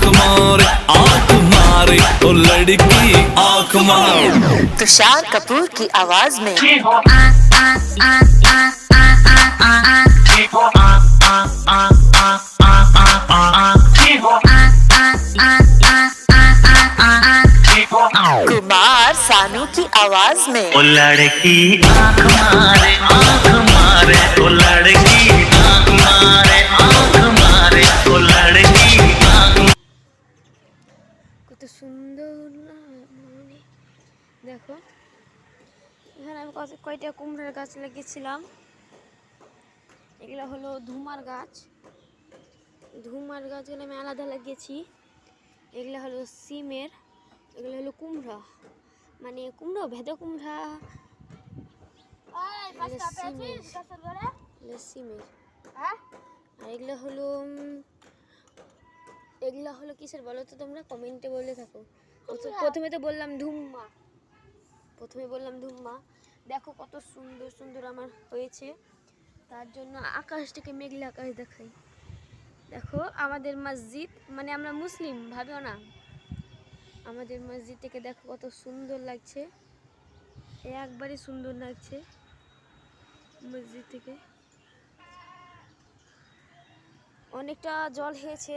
मारे ओ लड़की आँख मारे। तुषार कपूर की आवाज में कुमार सानू की आवाज में ओ लड़की आँख मारे ओ लड़की आँख मारे ओ लड़की आँख। কত সুন্দর না মানে দেখো এখানে আমি কয়টা কুমড়ার গাছ লাগিয়েছিলাম। এগুলো হলো ধুমার গাছ ধুমার গাছগুলো আমি আলাদা লাগিয়েছি। এগুলো হলো সিমের, এগুলো হলো কুমড়া মানে কুমড়ো ভেদা কুমড়া সিমের। আর এগুলো হলো কিসের বলো তো তোমরা কমেন্টে বলে থাকো। প্রথমে বললাম ধুম্মা। দেখো কত সুন্দর সুন্দর আমার হয়েছে, তার জন্য আকাশটাকে মেঘলা আকাশ দেখাই। দেখো আমাদের মসজিদ মানে আমরা মুসলিম ভাবেও না, আমাদের মসজিদ থেকে দেখো কত সুন্দর লাগছে, একবারে সুন্দর লাগছে মসজিদ থেকে। অনেকটা জল হয়েছে